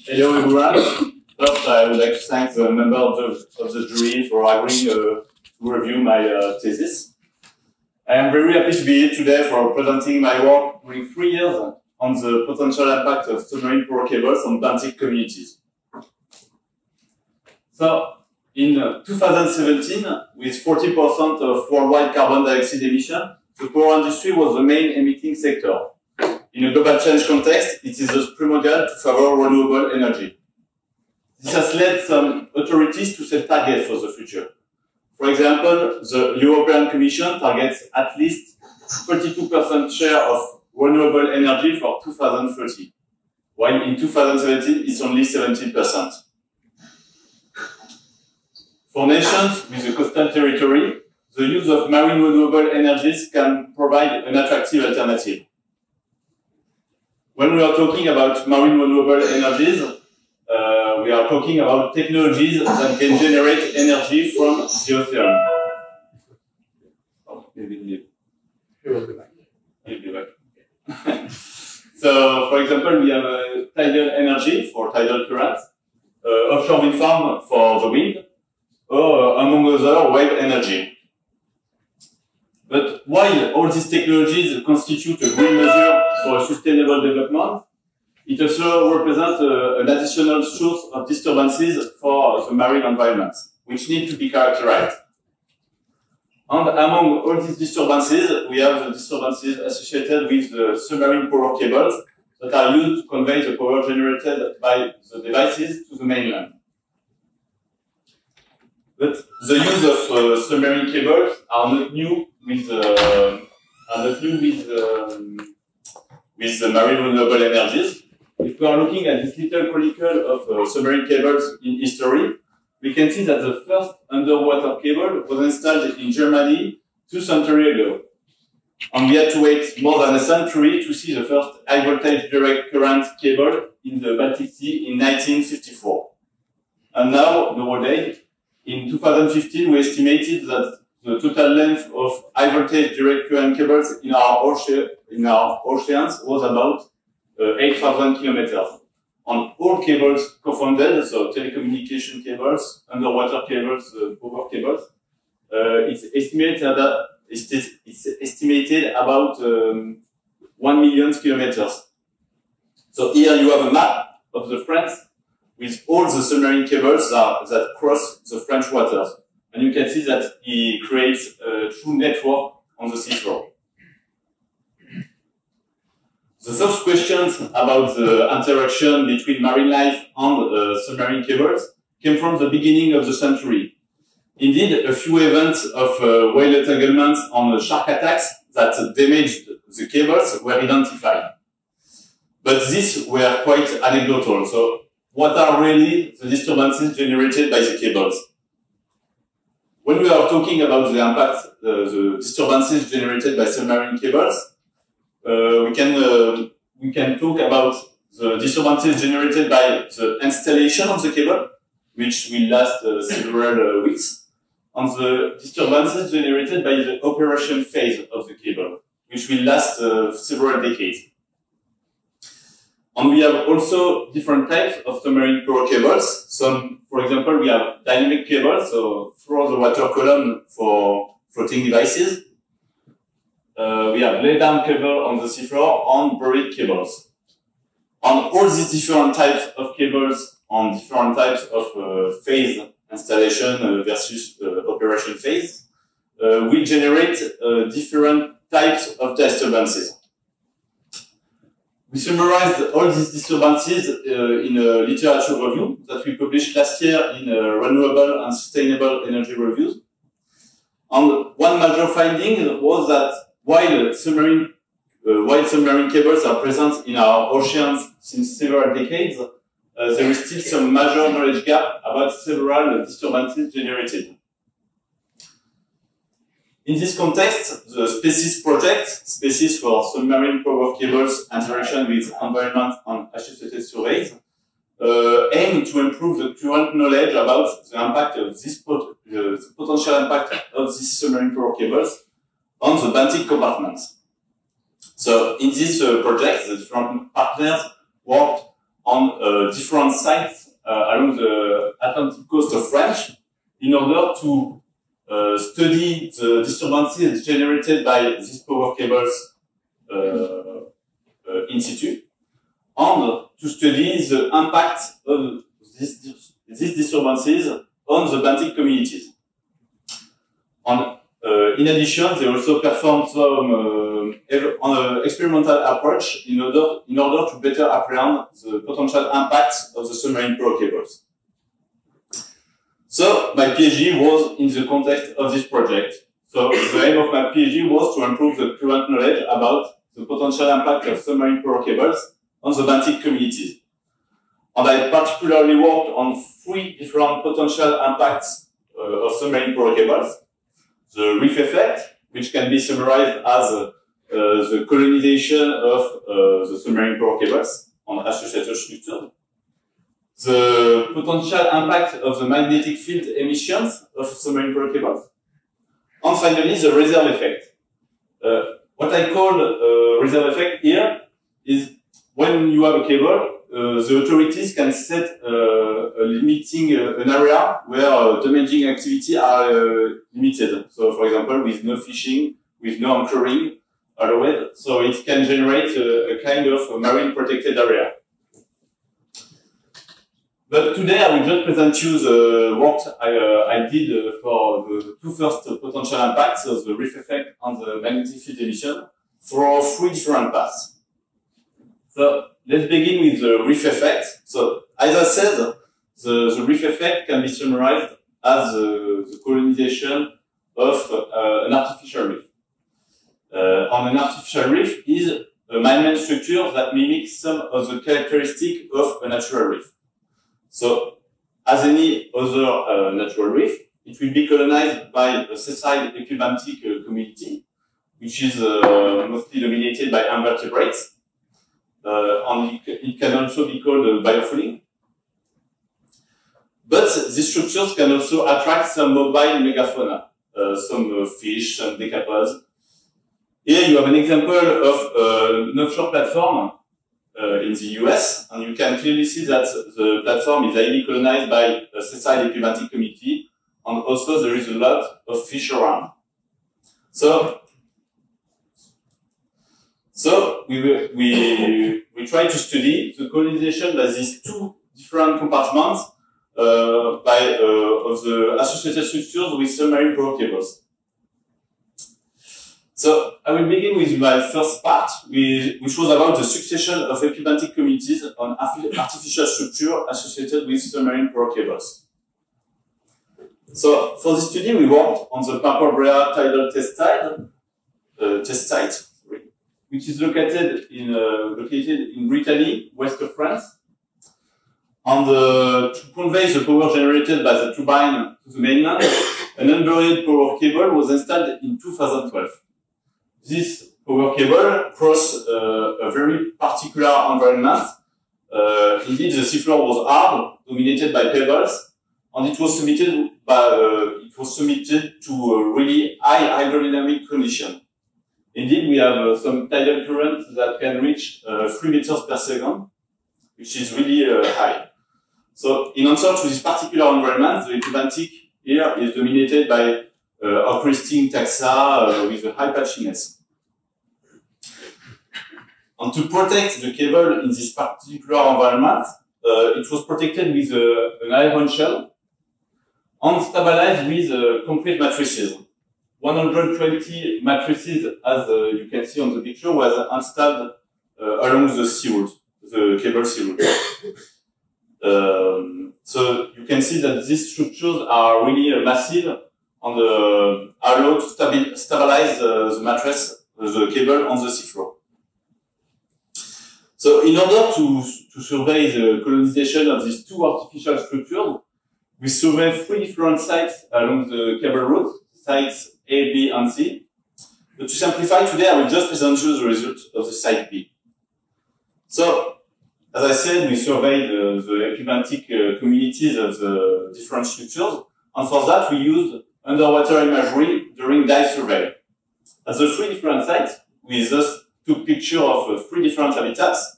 Hello everyone. First, I would like to thank the member of the jury for agreeing to review my thesis. I am very happy to be here today for presenting my work during 3 years on the potential impact of submarine power cables on Baltic communities. So, in 2017, with 40% of worldwide carbon dioxide emission, the power industry was the main emitting sector. In a global change context, it is thus primordial to favor renewable energy. This has led some authorities to set targets for the future. For example, the European Commission targets at least 32% share of renewable energy for 2030, while in 2017 it's only 17%. For nations with a coastal territory, the use of marine renewable energies can provide an attractive alternative. When we are talking about marine renewable energies, we are talking about technologies that can generate energy from the ocean. Oh, maybe he'll be back. He'll be back. So, for example, we have tidal energy for tidal currents, offshore wind farm for the wind, or among other, wave energy. But while all these technologies constitute a green measure for sustainable development, it also represents an additional source of disturbances for the marine environment, which need to be characterized. And among all these disturbances, we have the disturbances associated with the submarine power cables that are used to convey the power generated by the devices to the mainland. But the use of submarine cables are not new with the marine renewable energies. If we are looking at this little chronicle of submarine cables in history, we can see that the first underwater cable was installed in Germany 2 centuries ago. And we had to wait more than a century to see the first high voltage direct current cable in the Baltic Sea in 1954. And now, nowadays, in 2015, we estimated that the total length of high voltage direct current cables in our oceans was about 8,000 kilometers. On all cables confounded, so telecommunication cables, underwater cables, power cables, it's estimated about 1 million kilometers. So here you have a map of the France with all the submarine cables that cross the French waters. And you can see that it creates a true network on the seafloor. The first questions about the interaction between marine life and submarine cables came from the beginning of the century. Indeed, a few events of whale entanglements and shark attacks that damaged the cables were identified. But these were quite anecdotal. So, what are really the disturbances generated by the cables? When we are talking about the impact, the disturbances generated by submarine cables, we can talk about the disturbances generated by the installation of the cable, which will last several weeks, and the disturbances generated by the operation phase of the cable, which will last several decades. And we have also different types of submarine power cables. Some, for example, we have dynamic cables, so through the water column for floating devices. We have lay-down cable on the seafloor and buried cables. And all these different types of cables and different types of phase installation versus operation phase will generate different types of disturbances. We summarized all these disturbances in a literature review that we published last year in Renewable and Sustainable Energy Reviews. And one major finding was that while submarine cables are present in our oceans since several decades, there is still some major knowledge gap about several disturbances generated. In this context, the SPECIS project, SPECIS for Submarine Power Cables Interaction with Environment and Associated Surveys, aim to improve the current knowledge about the impact of this the potential impact of these submarine power cables on the Baltic compartments. So in this project, the different partners worked on different sites along the Atlantic coast of France in order to study the disturbances generated by these power cables in situ, and to study the impact of these disturbances on the benthic communities. And in addition, they also performed some experimental approach in order to better apprehend the potential impacts of the submarine power cables. So my PhD was in the context of this project. So the aim of my PhD was to improve the current knowledge about the potential impact of submarine power cables on the benthic communities. And I particularly worked on 3 different potential impacts of submarine power cables. The reef effect, which can be summarized as the colonization of the submarine power cables on associated structures. The potential impact of the magnetic field emissions of submarine power cables. And finally, the reserve effect. What I call reserve effect here is when you have a cable, the authorities can set limiting an area where damaging activity are limited. So, for example, with no fishing, with no anchoring allowed, so it can generate a kind of marine protected area. But today I will just present you the work I did for the 2 first potential impacts, so the reef effect and the magnetic field emission, for 3 different paths. So let's begin with the reef effect. So as I said, the reef effect can be summarized as the colonization of an artificial reef. An artificial reef is a man-made structure that mimics some of the characteristics of a natural reef. So, as any other natural reef, it will be colonized by a sessile ecubenthic community, which is mostly dominated by invertebrates. And it can also be called biofouling. But these structures can also attract some mobile megafauna, some fish, some decapods. Here you have an example of an offshore platform in the US, and you can clearly see that the platform is highly colonized by a sessile ecubenthic community, and also there is a lot of fish around. So we try to study the colonization by these 2 different compartments of the associated structures with submarine power cables. So I will begin with my first part, which was about the succession of ecubenthic communities on artificial structure associated with submarine power cables. So for this study, we worked on the Pampa Brea tidal test site, which is located in Brittany, west of France. And to convey the power generated by the turbine to the mainland, an unburied power cable was installed in 2012. This power cable crossed a very particular environment. Indeed, the seafloor was hard, dominated by pebbles, and it was submitted to a really high hydrodynamic condition. Indeed, we have some tidal current that can reach 3 meters per second, which is really high. So, in answer to this particular environment, the ecubenthic here is dominated by oak-resting taxa with a high patchiness. And to protect the cable in this particular environment, it was protected with an iron shell and stabilized with concrete matrices. 120 matrices, as you can see on the picture, was installed along the sea route, the cable sea route. So you can see that these structures are really massive and allow to stabilize the mattress, the cable on the seafloor. So in order to survey the colonization of these 2 artificial structures, we surveyed 3 different sites along the cable route, sites A, B, and C. But to simplify, today I will just present you the result of the site B. So, as I said, we surveyed the ecubenthic communities of the different structures, and for that we used underwater imagery during dive survey. At the 3 different sites, we thus took pictures of 3 different habitats.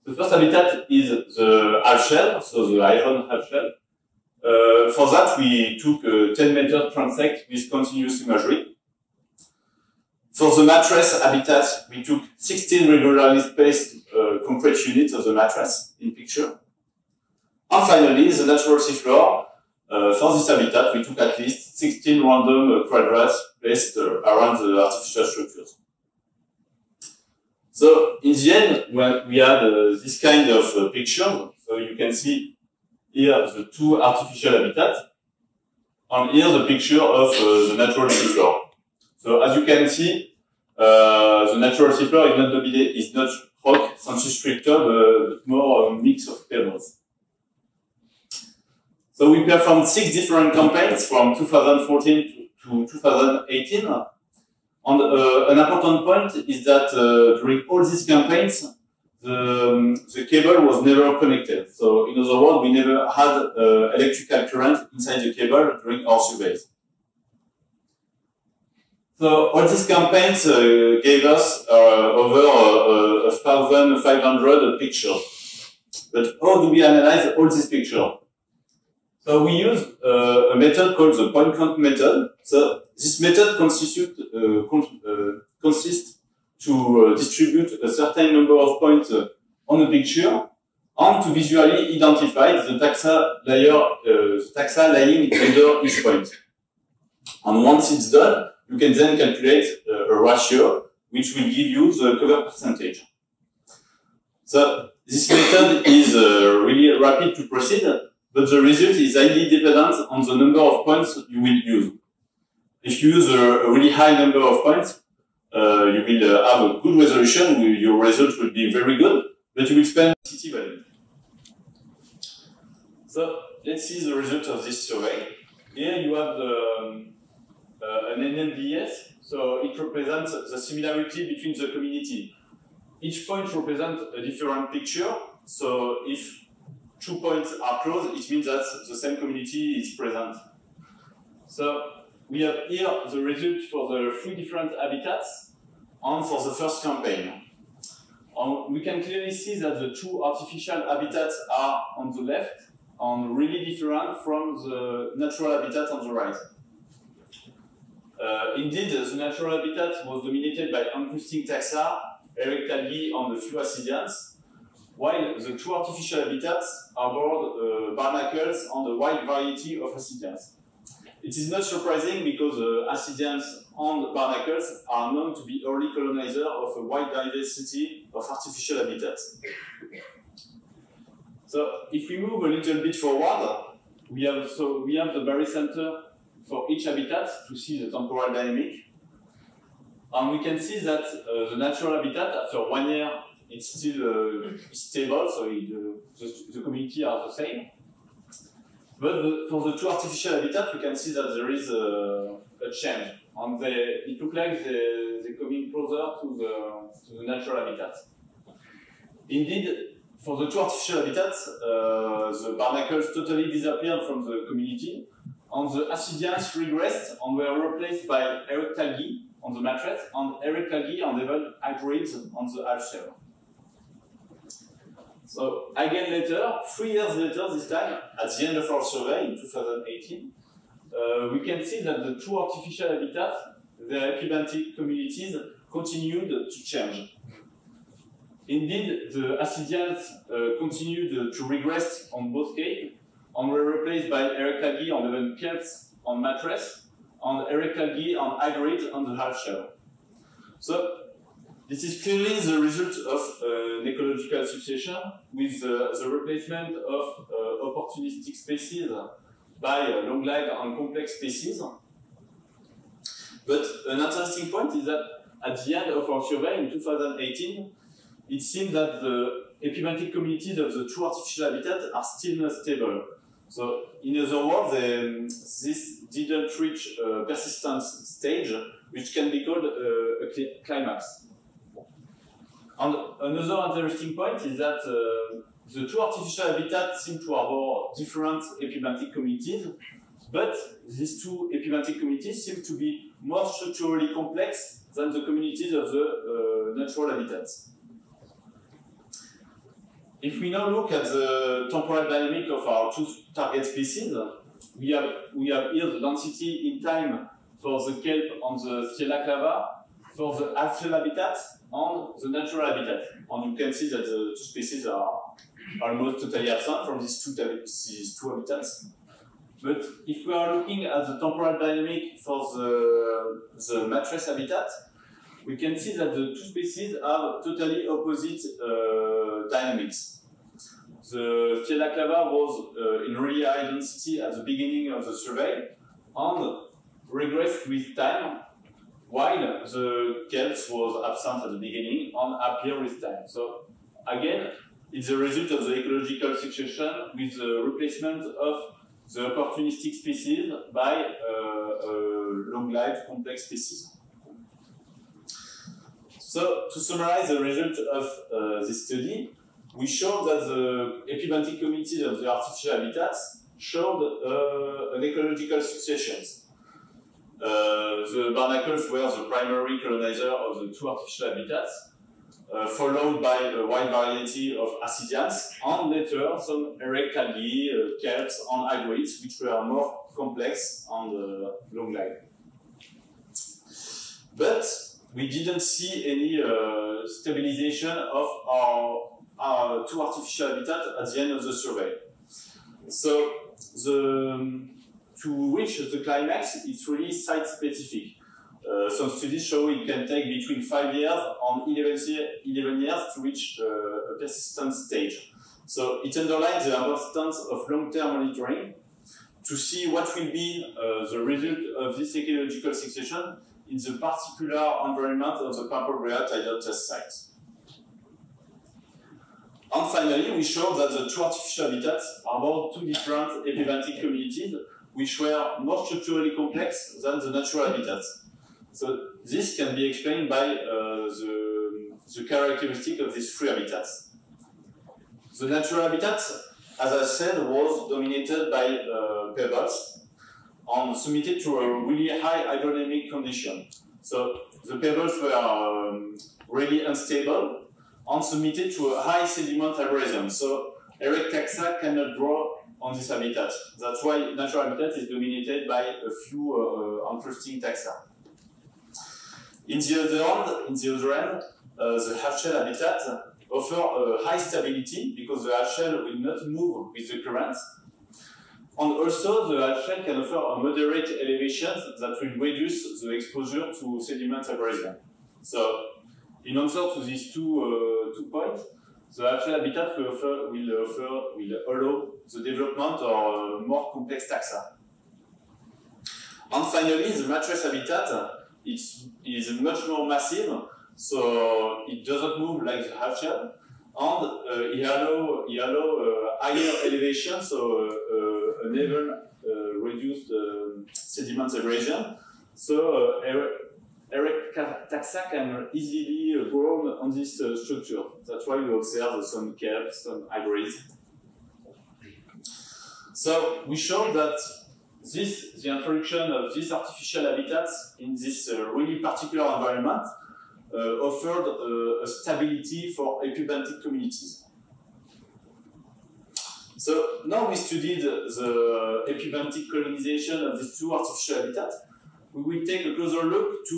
The first habitat is the half shell, so the iron half shell. For that, we took a 10-meter transect with continuous imagery. For the mattress habitat, we took 16 regularly spaced concrete units of the mattress in picture. And finally, the natural seafloor. For this habitat, we took at least 16 random quadrats placed around the artificial structures. So, in the end, when we had this kind of picture, so you can see here the two artificial habitats, and here the picture of the natural seafloor. So, as you can see, the natural seafloor is not rock, sensu-stricter, but more a mix of pebbles. So we performed 6 different campaigns from 2014 to 2018. And an important point is that during all these campaigns, the cable was never connected. So in other words, we never had electrical current inside the cable during our surveys. So all these campaigns gave us over 1,500 pictures. But how do we analyze all these pictures? So we use a method called the point count method. So this method consists to distribute a certain number of points on a picture and to visually identify the taxa lying under each point. And once it's done, you can then calculate a ratio which will give you the cover percentage. So this method is really rapid to proceed, but the result is highly dependent on the number of points you will use. If you use a really high number of points, you will have a good resolution, your result will be very good, but you will spend density value. So let's see the result of this survey. Here you have an NNDS, so it represents the similarity between the community. Each point represents a different picture, so if 2 points are close, it means that the same community is present. So we have here the result for the 3 different habitats and for the first campaign. And we can clearly see that the 2 artificial habitats are on the left and really different from the natural habitat on the right. Indeed, the natural habitat was dominated by encrusting taxa, erectalgae, and a few ascidians, while the 2 artificial habitats harbored barnacles and a wide variety of ascidians. It is not surprising because ascidians and barnacles are known to be early colonizers of a wide diversity of artificial habitats. So, if we move a little bit forward, we have the barycenter for each habitat to see the temporal dynamic. And we can see that the natural habitat, after 1 year, it's still stable, so the community are the same. But for the 2 artificial habitats, we can see that there is a change. And it looks like they're coming closer to the natural habitat. Indeed, for the 2 artificial habitats, the barnacles totally disappeared from the community, and the ascidians regressed and were replaced by erectalgae on the mattress and erectalgae and even hybrids on the half shell. So again later, 3 years later this time, at the end of our survey in 2018, we can see that the 2 artificial habitats, their epibantic communities, continued to change. Indeed, the ascidians continued to regress on both caves and were replaced by erectalgae and even kelps on mattress and erectalgae and hybrids on the half shell. So this is clearly the result of an ecological succession with the replacement of opportunistic species by long-lived and complex species. But an interesting point is that at the end of our survey in 2018, it seems that the epibantic communities of the 2 artificial habitats are still not stable. So, in other words, this didn't reach a persistence stage, which can be called a climax. And another interesting point is that the 2 artificial habitats seem to harbor different epibantic communities, but these 2 epibantic communities seem to be more structurally complex than the communities of the natural habitats. If we now look at the temporal dynamic of our two target species, we have here the density in time for the kelp on the Stiela for the half-shell habitat and the natural habitat. And you can see that the two species are almost totally absent from these two habitats. But if we are looking at the temporal dynamic for the mattress habitat, we can see that the two species have totally opposite dynamics. The Stiela was in really high density at the beginning of the survey and regressed with time, while the kelps was absent at the beginning and appear with time. So again, it's a result of the ecological succession with the replacement of the opportunistic species by long-lived complex species. So, to summarize the result of this study, we showed that the epibenthic communities of the artificial habitats showed an ecological succession. The barnacles were the primary colonizer of the two artificial habitats, followed by a wide variety of ascidians, and later some erect algae, kelps, and hybrids, which were more complex and long-lived. But we didn't see any stabilization of our two artificial habitats at the end of the survey. So to reach the climax, it's really site-specific. Some studies show it can take between 5 years and 11 years to reach a persistent stage. So it underlines the importance of long-term monitoring to see what will be the result of this ecological succession in the particular environment of the Pample Brea tidal test site. And finally, we showed that the two artificial habitats are about two different epibenthic communities which were more structurally complex than the natural habitats. So this can be explained by the characteristic of these three habitats. The natural habitat, as I said, was dominated by pebbles and submitted to a really high hydrodynamic condition. So the pebbles were really unstable and submitted to a high sediment abrasion. So erect taxa cannot grow on this habitat. That's why natural habitat is dominated by a few interesting taxa. In the other end, the half-shell habitat offers high stability because the half-shell will not move with the current. And also, the half-shell can offer a moderate elevation that will reduce the exposure to sediment abrasion. So, in answer to these two points, the half-shell habitat will allow the development of more complex taxa. And finally, the mattress habitat is much more massive, so it doesn't move like the half-shell, and it allow higher elevation, so an even reduced sediment abrasion. So erect taxa can easily grow on this structure. That's why we observe some kelps, some hybrids. So we showed that the introduction of these artificial habitats in this really particular environment offered a stability for epibenthic communities. So now we studied the epibenthic colonization of these two artificial habitats. We will take a closer look to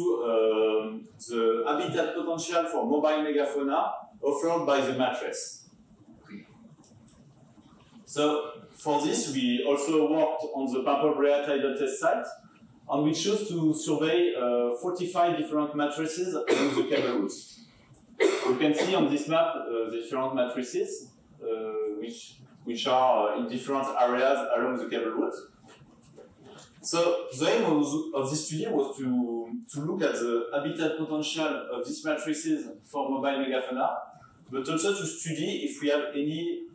the habitat potential for mobile megafauna offered by the mattress. So for this, we also worked on the Pample Brea tidal test site, and we chose to survey 45 different matrices along the cable routes. You can see on this map the different matrices, which are in different areas along the cable route. So the aim of this study was to look at the habitat potential of these matrices for mobile megafauna, but also to study if we have any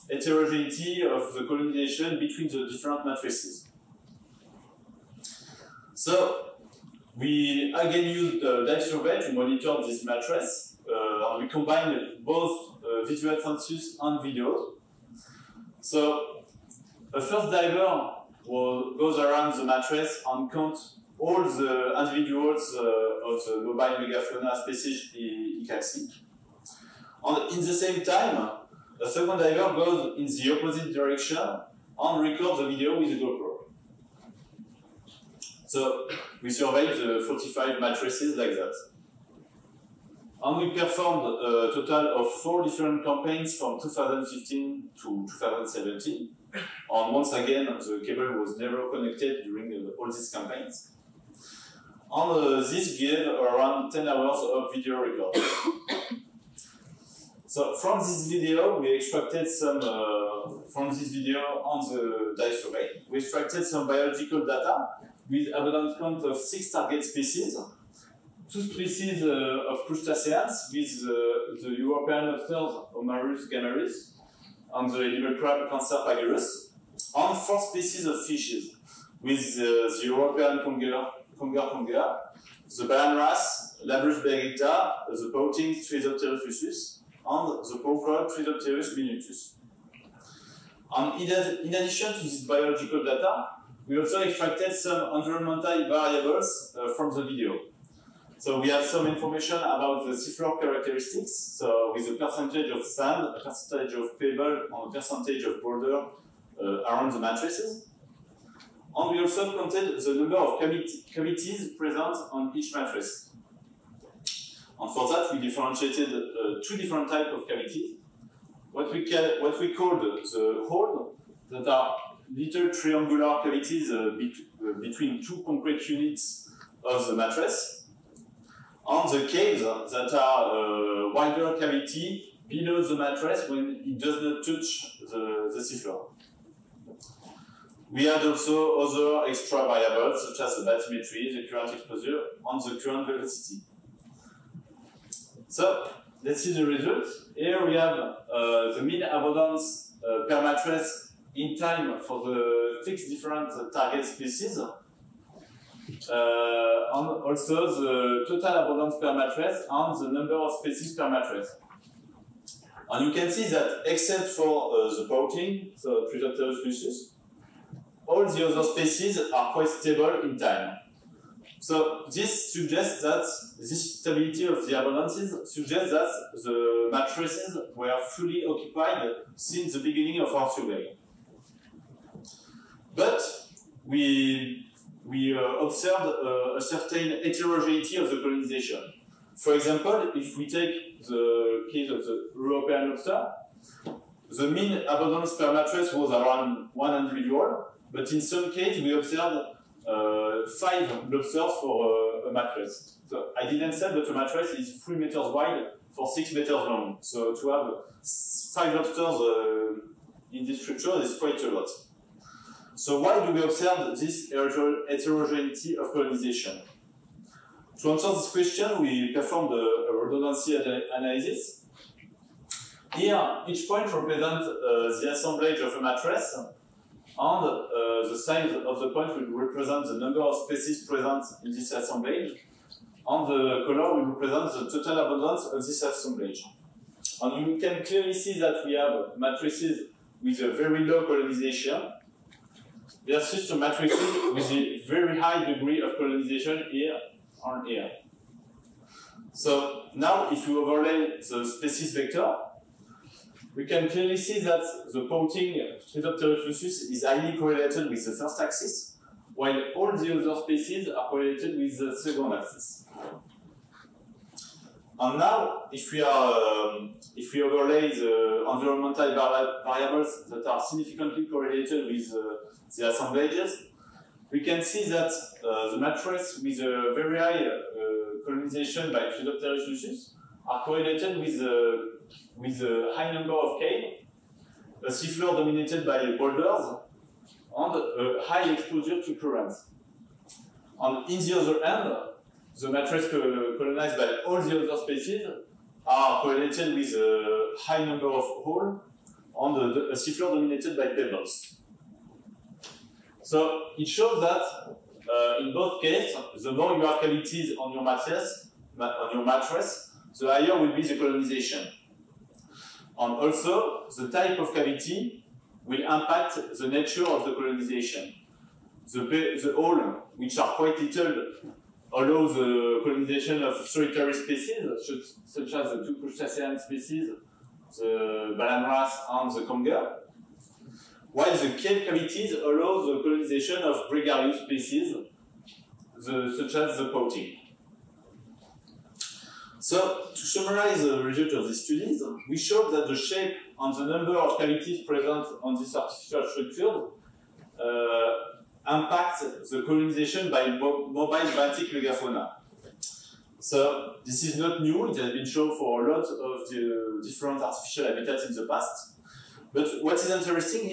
heterogeneity of the colonization between the different matrices. So we again used dive survey to monitor this matrix, and we combined both visual census and videos. So a first diver goes around the matrix and counts all the individuals of the mobile megafauna species he can see. And in the same time, a second diver goes in the opposite direction and records the video with a GoPro. So we surveyed the 45 mattresses like that. And we performed a total of 4 different campaigns from 2015 to 2017. And once again, the cable was never connected during all these campaigns. And this gave around 10 hours of video record. So from this video, we extracted some, from this video on the dive survey, we extracted some biological data with abundant count of 6 target species, 2 species of crustaceans with the European lobsters Omarus gammarus and the edible crab Cancer pagurus, and 4 species of fishes with the European conger, the Balanras, Labrus berrita, the pouting Trisopterus fusus, and the pawcrab Trisopterus minutus. And in addition to this biological data, we also extracted some environmental variables from the video. So we have some information about the seafloor characteristics, so with a percentage of sand, a percentage of pebble, and a percentage of boulder around the mattresses. And we also counted the number of cavities present on each mattress. And for that, we differentiated 2 different types of cavities. What we called the hole, that are little triangular cavities between 2 concrete units of the mattress, and the caves that are wider cavity below the mattress when it does not touch the seafloor. We had also other extra variables such as the bathymetry, the current exposure, and the current velocity. So let's see the results. Here we have the mean abundance per mattress in time for the 6 different target species. And also the total abundance per mattress and the number of species per mattress. And you can see that except for the pouting, so Trisopterus fusus, all the other species are quite stable in time. So this suggests that this stability of the abundances suggests that the mattresses were fully occupied since the beginning of our survey. But we observed a certain heterogeneity of the colonization. For example, if we take the case of the European lobster, the mean abundance per mattress was around 1 individual, but in some cases we observed 5 lobsters for a mattress. So I didn't say that a mattress is 3 meters wide for 6 meters long. So to have 5 lobsters in this structure is quite a lot. So why do we observe this heterogeneity of colonization? To answer this question, we performed a redundancy analysis. Here, each point represents the assemblage of a mattress, and the size of the point will represent the number of species present in this assemblage, and the color will represent the total abundance of this assemblage. And you can clearly see that we have matrices with a very low colonization versus to matrices with a very high degree of colonization here and here. So now, if you overlay the species vector, we can clearly see that the pouting Trisopterus fusus is highly correlated with the first axis, while all the other species are correlated with the second axis. And now, if we overlay the environmental variables that are significantly correlated with the assemblages, we can see that the mattress with a very high colonization by Trisopterus fusus are correlated with a high number of caves, a seafloor dominated by boulders, and a high exposure to currents. And in the other end, the mattress colonized by all the other species are correlated with a high number of holes and a seafloor dominated by pebbles. So it shows that in both cases, the more you have cavities on your mattress, the higher will be the colonization. And also, the type of cavity will impact the nature of the colonization. The holes, which are quite little allows the colonization of solitary species, such as the two crustacean species, the balanras and the conger, while the cave cavities allow the colonization of gregarious species, such as the pouting. So, to summarize the result of these studies, we showed that the shape and the number of cavities present on this artificial structure impact the colonization by mobile benthic megafauna. So, this is not new, it has been shown for a lot of the different artificial habitats in the past. But what is interesting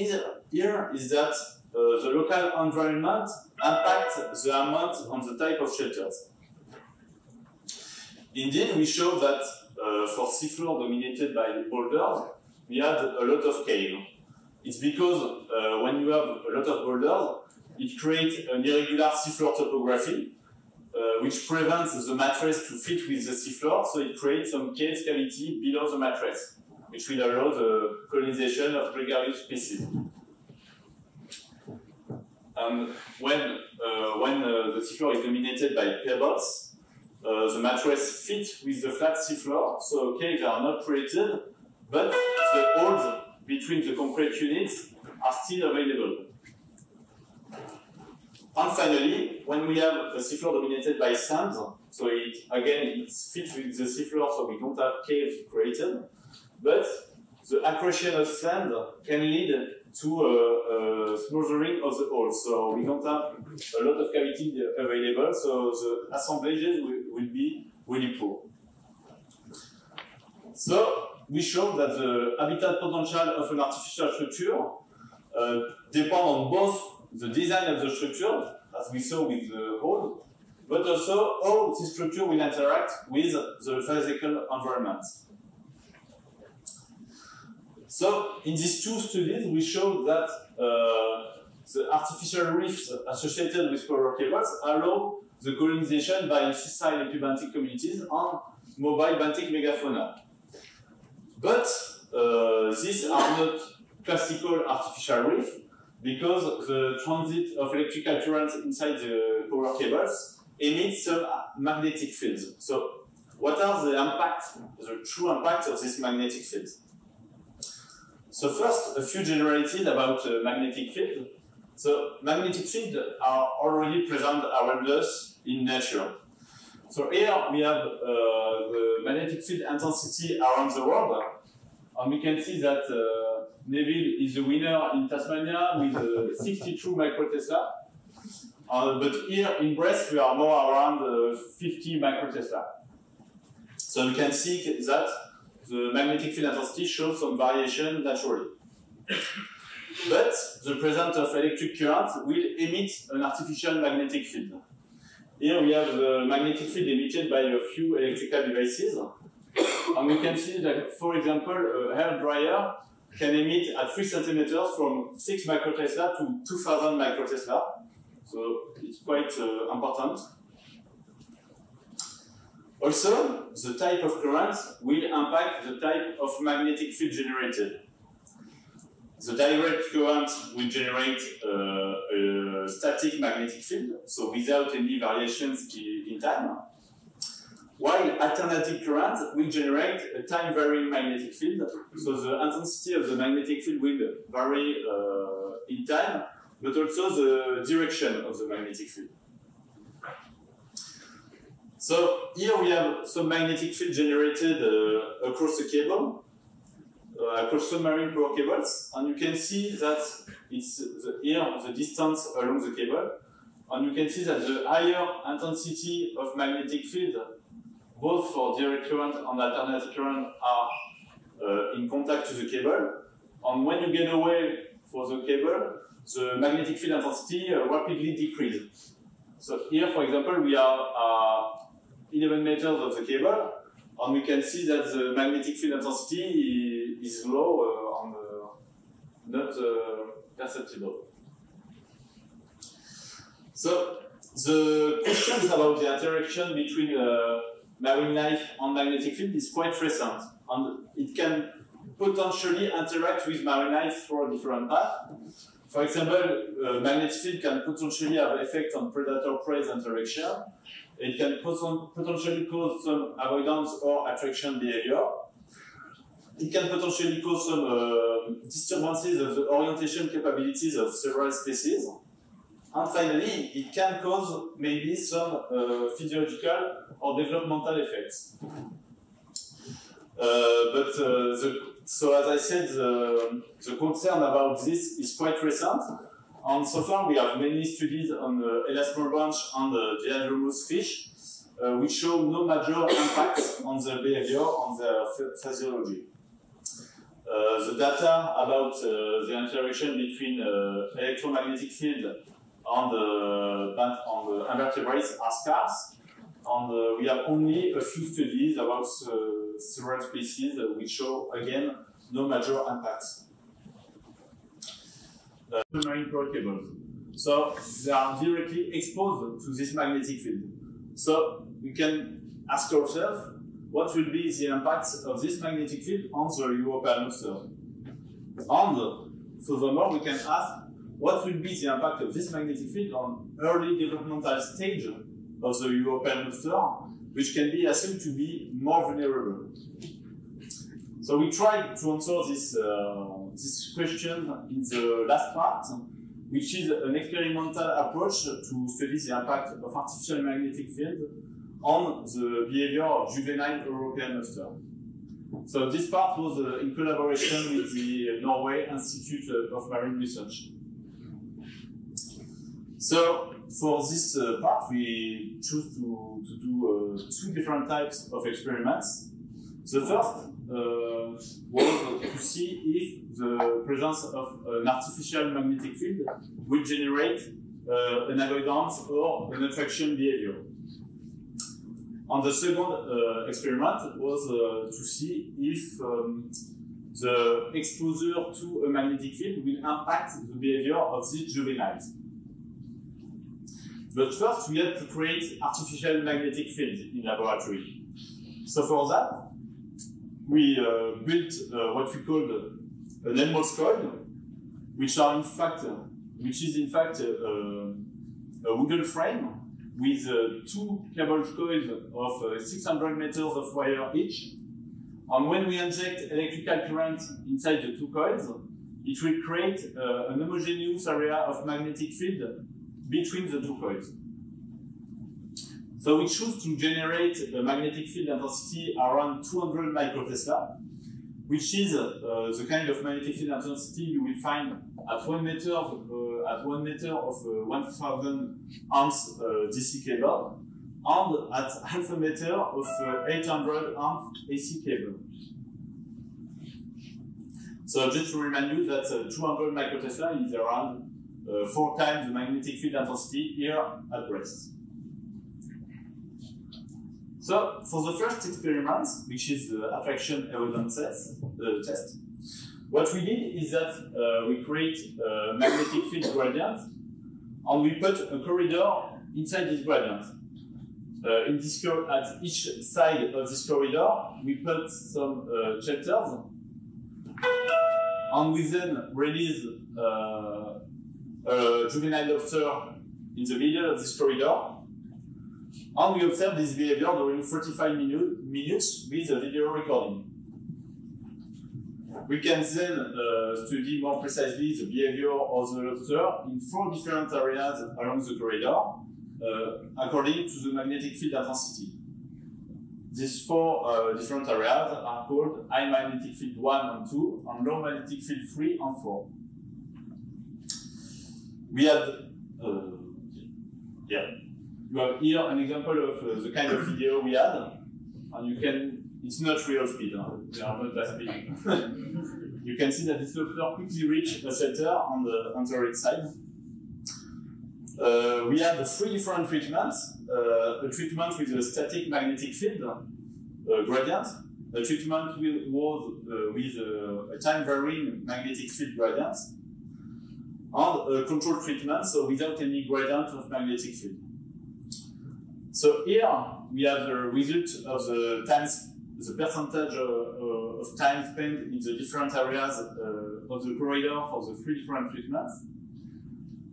here is that the local environment impacts the amount and the type of shelters. Indeed, we show that for seafloor dominated by boulders, we had a lot of cave. It's because when you have a lot of boulders, it creates an irregular seafloor topography, which prevents the mattress to fit with the seafloor, so it creates some cave cavity below the mattress, which will allow the colonization of gregarious species. And when the seafloor is dominated by pebbles, the mattress fits with the flat seafloor, so caves are not created, but the holes between the concrete units are still available. And finally, when we have a seafloor dominated by sand, so it fits with the seafloor, so we don't have caves created, but the accretion of sand can lead to a smothering of the holes. So we don't have a lot of cavity available, so the assemblages will be really poor. So we showed that the habitat potential of an artificial structure depends on both the design of the structure, as we saw with the hole, but also how this structure will interact with the physical environment. So, in these two studies, we showed that the artificial reefs associated with coral cables allow the colonization by sessile epibenthic communities and mobile benthic megafauna. But these are not classical artificial reefs because the transit of electrical currents inside the coral cables emits some magnetic fields. So, what are the true impacts of these magnetic fields? So first, a few generalities about magnetic field. So magnetic fields are already present around us in nature. So here we have the magnetic field intensity around the world, and we can see that Neville is the winner in Tasmania with 62 microtesla. But here in Brest we are more around 50 microtesla. So we can see that the magnetic field intensity shows some variation naturally. But the presence of electric current will emit an artificial magnetic field. Here we have the magnetic field emitted by a few electrical devices. And we can see that, for example, a hair dryer can emit at 3 centimeters from 6 microtesla to 2000 microtesla. So it's quite important. Also, the type of current will impact the type of magnetic field generated. The direct current will generate a static magnetic field, so without any variations in time, while alternating current will generate a time-varying magnetic field, so the intensity of the magnetic field will vary in time, but also the direction of the magnetic field. So here we have some magnetic field generated across the cable, across submarine power cables, and you can see that it's here the distance along the cable, and you can see that the higher intensity of magnetic field, both for direct current and alternating current, are in contact to the cable, and when you get away from the cable, the magnetic field intensity rapidly decreases. So here, for example, we are 11 meters of the cable, and we can see that the magnetic field intensity is low and not perceptible. So the questions about the interaction between marine life and magnetic field is quite recent, and it can potentially interact with marine life through a different path. For example, magnetic field can potentially have effect on predator-prey interaction. It can potentially cause some avoidance or attraction behavior. It can potentially cause some disturbances of the orientation capabilities of several species. And finally, it can cause maybe some physiological or developmental effects. So as I said, the concern about this is quite recent. And so far, we have many studies on the elasmobranch branch and the Diadromus fish, which show no major impacts on their behavior, on their physiology. The data about the interaction between electromagnetic field and the invertebrates are scarce, and we have only a few studies about several species which show, again, no major impacts. Submarine coral cables. So they are directly exposed to this magnetic field. So we can ask ourselves, what will be the impact of this magnetic field on the European lobster? And furthermore, we can ask, what will be the impact of this magnetic field on early developmental stage of the European lobster, which can be assumed to be more vulnerable? So we tried to answer this question in the last part, which is an experimental approach to study the impact of artificial magnetic field on the behavior of juvenile European lobster. So this part was in collaboration with the Norway Institute of Marine Research. So for this part, we choose to do two different types of experiments. The first was to see if the presence of an artificial magnetic field will generate an avoidance or an attraction behavior. And the second experiment was to see if the exposure to a magnetic field will impact the behavior of the juveniles. But first, we had to create artificial magnetic field in laboratory. So for that, we built what we called an Helmholtz coil, which is in fact a wooden frame with two cable coils of 600 meters of wire each. And when we inject electrical current inside the two coils, it will create an homogeneous area of magnetic field between the two coils. So we choose to generate a magnetic field intensity around 200 microtesla, which is the kind of magnetic field intensity you will find at 1 meter of 1000 amps DC cable, and at half a meter of 800 amp AC cable. So just to remind you that 200 microtesla is around 4 times the magnetic field intensity here at Brest. So for the first experiment, which is the attraction avoidance test, what we did is that we create a magnetic field gradient, and we put a corridor inside this gradient. At each side of this corridor, we put some shelters, and we then release a juvenile lobster in the middle of this corridor, and we observe this behavior during 45 minutes with a video recording. We can then study more precisely the behavior of the lobster in 4 different areas along the corridor, according to the magnetic field intensity. These 4 different areas are called high magnetic field 1 and 2, and low magnetic field 3 and 4. We had, you have here an example of the kind of video we had, and you can, it's not real speed, they are not that speed. You can see that this lobster quickly reached a shelter on the right side. We had 3 different treatments, a treatment with a static magnetic field gradient, a treatment with a time-varying magnetic field gradient, and a control treatment, so without any gradient of magnetic field. So here we have the result of the percentage of time spent in the different areas of the corridor for the 3 different treatments.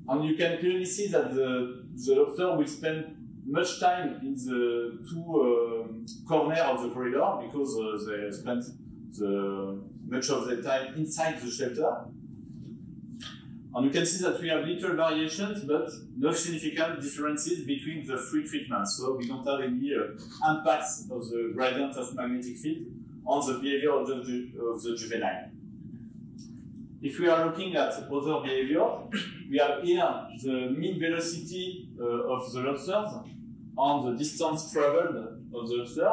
And you can clearly see that the lobster will spend much time in the two corners of the corridor because they spend much of the time inside the shelter. And you can see that we have little variations, but no significant differences between the three treatments. So we don't have any impacts of the gradient of magnetic field on the behavior of the juvenile. If we are looking at other behavior, we have here the mean velocity of the lobsters and the distance traveled of the lobster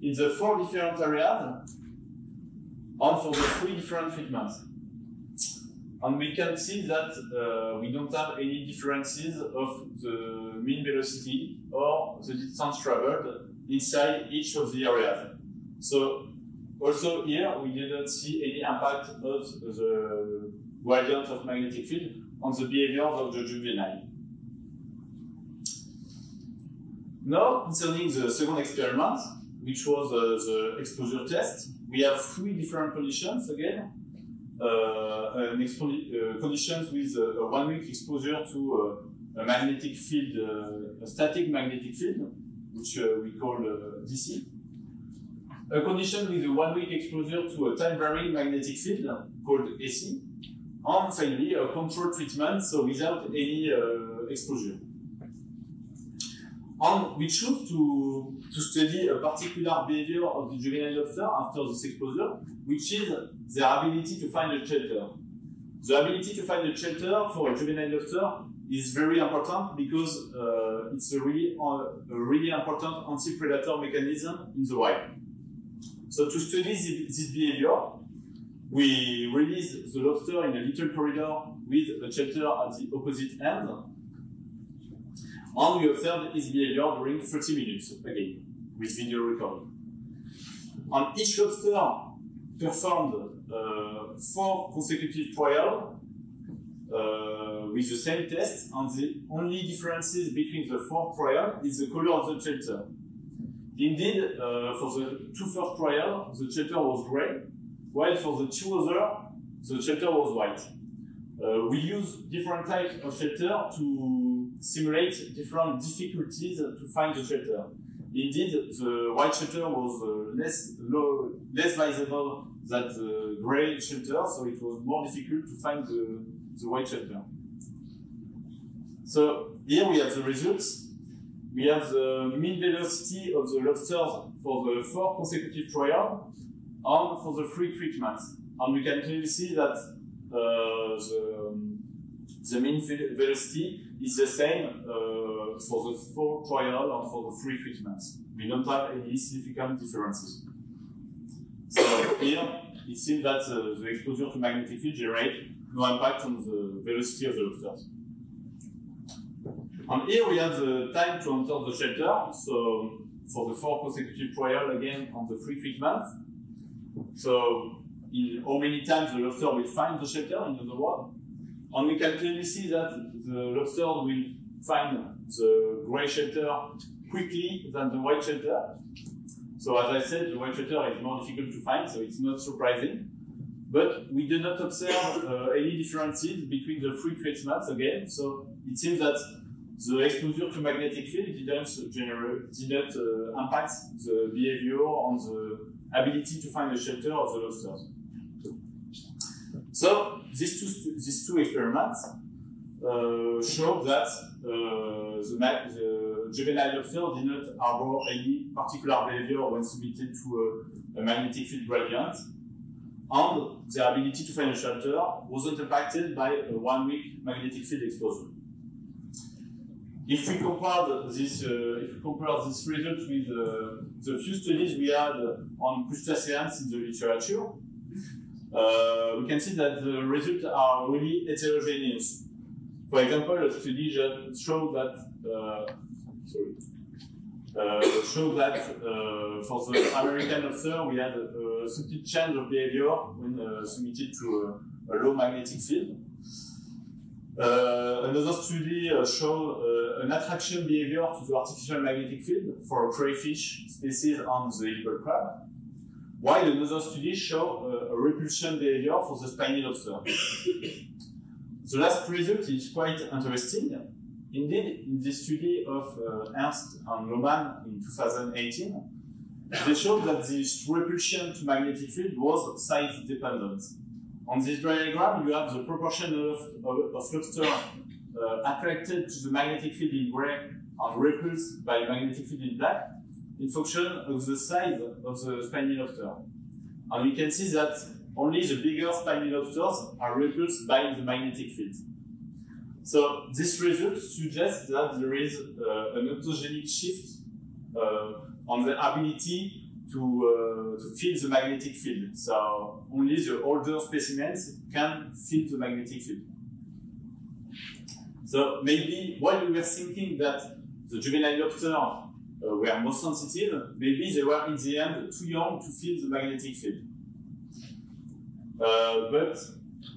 in the 4 different areas and for the 3 different treatments. And we can see that we don't have any differences of the mean velocity or the distance traveled inside each of the areas. So also here, we didn't see any impact of the gradient of magnetic field on the behavior of the juvenile. Now, concerning the second experiment, which was the exposure test, we have 3 different conditions again. Conditions with a 1-week exposure to a magnetic field, a static magnetic field, which we call DC. A condition with a 1-week exposure to a time-varying magnetic field called AC. And finally, a control treatment, so without any exposure. And we choose to study a particular behavior of the juvenile lobster after this exposure, which is their ability to find a shelter. The ability to find a shelter for a juvenile lobster is very important because it's a really important anti-predator mechanism in the wild. So to study this behavior, we release the lobster in a little corridor with a shelter at the opposite end. And we observed its behavior during 30 minutes, again, with video recording. And each lobster performed 4 consecutive trials with the same test, and the only differences between the 4 trials is the color of the shelter. Indeed, for the 2 first trials, the shelter was gray, while for the 2 others, the shelter was white. We use different types of shelter to simulate different difficulties to find the shelter. Indeed, the white shelter was less visible than the gray shelter, so it was more difficult to find the white shelter. So here we have the results. We have the mean velocity of the lobsters for the 4 consecutive trials and for the 3 treatments. And we can clearly see that the mean velocity is the same for the 4 trials and for the 3 treatments. We don't have any significant differences. So here, it seems that the exposure to magnetic field generates no impact on the velocity of the lobsters. And here we have the time to enter the shelter. So for the 4 consecutive trials, again, on the 3 treatments. So in how many times the lobster will find the shelter, in other words. And we can clearly see that the lobster will find the gray shelter quickly than the white shelter. So as I said, the white shelter is more difficult to find, so it's not surprising. But we do not observe any differences between the 3 treatments again. So it seems that the exposure to magnetic field didn't impact the behavior and the ability to find the shelter of the lobsters. So these two experiments show that the juvenile lobster did not harbor any particular behavior when submitted to a magnetic field gradient, and their ability to find a shelter wasn't impacted by a 1-week magnetic field exposure. If we compare this result with the few studies we had on crustaceans in the literature, we can see that the results are really heterogeneous. For example, a study showed that for the American lobster we had a subtle change of behavior when submitted to a low magnetic field. Another study showed an attraction behavior to the artificial magnetic field for a crayfish species on the edible crab, while another study showed a repulsion behavior for the spiny lobster. The last result is quite interesting. Indeed, in the study of Ernst and Lohmann in 2018, they showed that this repulsion to magnetic field was size dependent. On this diagram, you have the proportion of lobster attracted to the magnetic field in gray and repulsed by magnetic field in black in function of the size of the spiny lobster. And we can see that only the bigger spiny lobsters are repulsed by the magnetic field. So this result suggests that there is an autogenic shift on the ability to feel the magnetic field. So only the older specimens can feel the magnetic field. So maybe while we were thinking that the juvenile lobster were more sensitive, maybe they were in the end too young to feel the magnetic field. But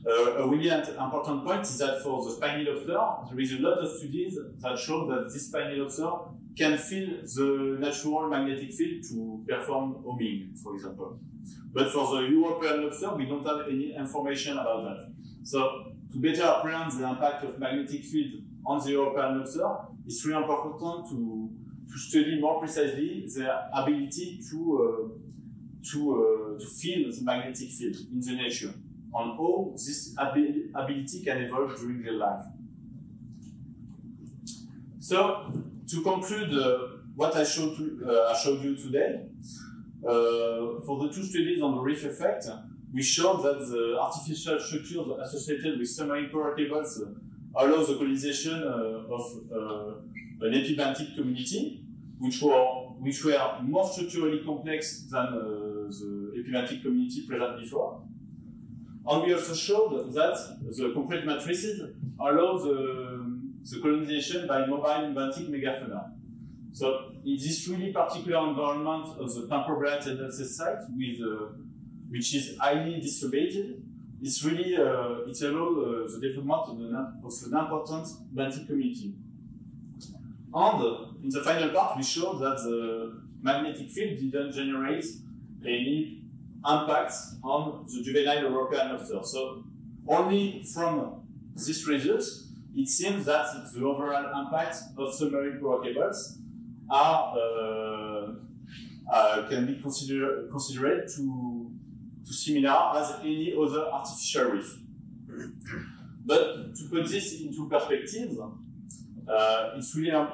a really important point is that for the spiny lobster, there is a lot of studies that show that this spiny lobster can feel the natural magnetic field to perform homing, for example. But for the European lobster, we don't have any information about that. So to better apprehend the impact of magnetic field on the European lobster, it's really important to study more precisely their ability to feel the magnetic field in the nature, and how this ability can evolve during their life. So, to conclude what I showed you today, for the two studies on the reef effect, we showed that the artificial structures associated with submarine power cables allow the colonization of an epibenthic community, which were more structurally complex than the epibenthic community present before. And we also showed that the concrete matrices allow the colonization by mobile benthic megafauna. So in this really particular environment of the Pamprobright analysis site, which is highly distributed, it's really it allows the development of an important benthic community. And in the final part, we showed that the magnetic field didn't generate any impacts on the juvenile European lobster. So only from this result, it seems that the overall impact of submarine power cables can be considered to similar as any other artificial reef. But to put this into perspective, it's really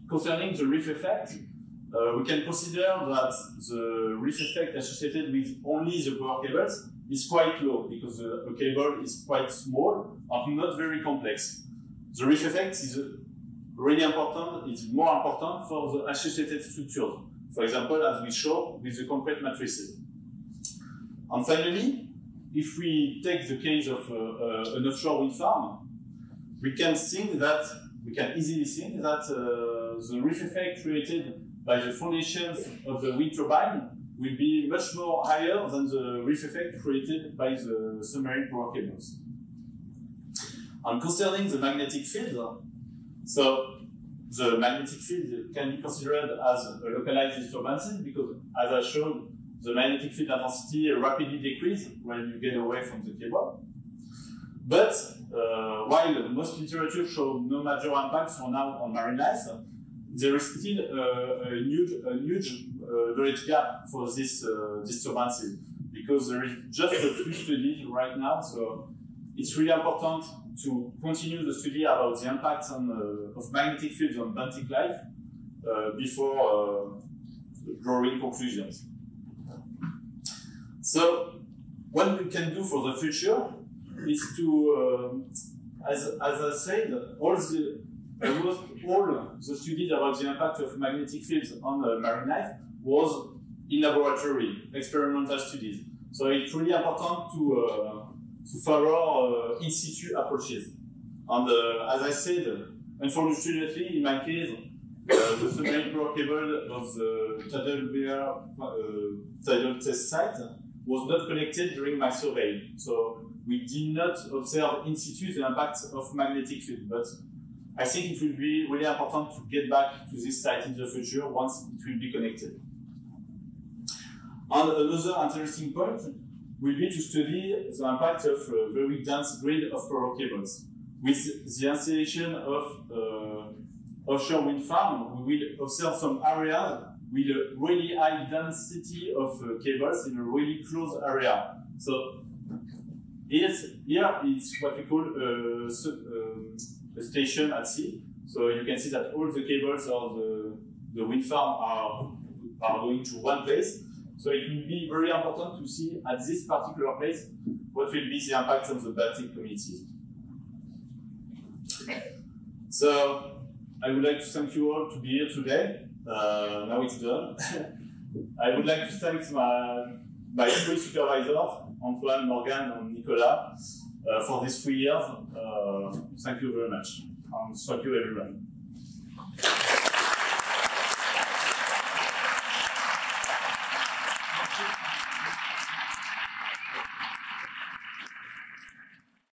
concerning the reef effect. We can consider that the reef effect associated with only the power cables is quite low because the cable is quite small and not very complex. The reef effect is really important, it's more important for the associated structures. For example, as we showed with the concrete matrices. And finally, if we take the case of an offshore wind farm, we can easily think that the reef effect created by the foundations of the wind turbine will be much more higher than the reef effect created by the submarine power cables. And concerning the magnetic field, so the magnetic field can be considered as a localized disturbance because, as I showed, the magnetic field intensity rapidly decreases when you get away from the cable. But while most literature shows no major impact for now on marine life, there is still a huge knowledge gap for this disturbances because there is just a few studies right now. So it's really important to continue the study about the impact of magnetic fields on benthic life before drawing conclusions. So what we can do for the future is to, as I said, almost all the studies about the impact of magnetic fields on marine life was in laboratory, experimental studies. So it's really important to follow in situ approaches. And as I said, unfortunately, in my case, the submarine power cable of the tidal test site was not connected during my survey. So we did not observe in situ the impact of magnetic field, but I think it will be really important to get back to this site in the future once it will be connected. And another interesting point will be to study the impact of a very dense grid of power cables. with the installation of offshore wind farm, we will observe some areas with a really high density of cables in a really close area. So here it's what we call a station at sea. So you can see that all the cables of the wind farm are going to one place. So it will be very important to see at this particular place what will be the impact on the Baltic community. So I would like to thank you all to be here today. Now it's done. I would like to thank my three supervisors, Antoine, Morgan, and Nicolas, for these 3 years. Thank you very much. Thank you, everyone.